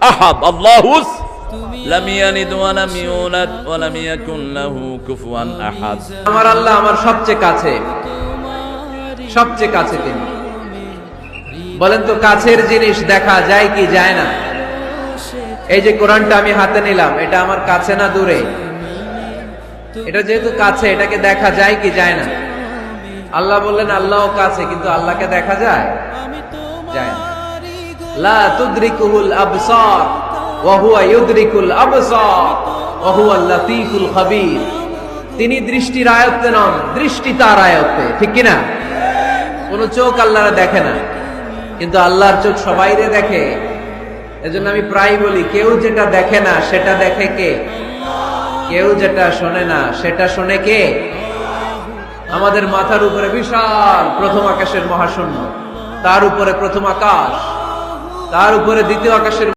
আহাদ, আল্লাহুস লাম ইয়ালিদ ওয়া লাম ইউলাদ ওয়া লাম ইয়াকুন লাহু কুফুয়ান আহাদ। আমার আল্লাহ আমার সবচেয়ে কাছে, সবচেয়ে কাছে তিনি। বলেন তো কাছের জিনিস দেখা যায় কি যায় না? এই যে কোরআনটা আমি হাতে নিলাম, এটা আমার কাছে না দূরে? এটা যেহেতু কাছে, এটাকে দেখা যায় কি যায় না? আল্লাহ বললেন আল্লাহও কাছে, কিন্তু আল্লাহকে দেখা যায়? যায় না। লা তুদরিকুহুল আবসার ওয়া হুয়া ইউদরিকুল আবসার ওয়া হুয়াল লাতীফুল খাবীর। তিনি দৃষ্টির আয়ত্তে নন, দৃষ্টি তার আয়ত্তে, ঠিক কি না? কোন চোখ আল্লাহর দেখে না, কিন্তু আল্লাহর চোখ সবাইরে দেখে। এজন্য আমি প্রায় বলি, কেউ যেটা দেখে না সেটা দেখে কে? কেউ যেটা শোনে না সেটা শোনে কে? আমাদের মাথার উপরে বিশাল প্রথম আকাশের মহাশূন্য, তার উপরে প্রথম আকাশ, তার উপরে দ্বিতীয় আকাশের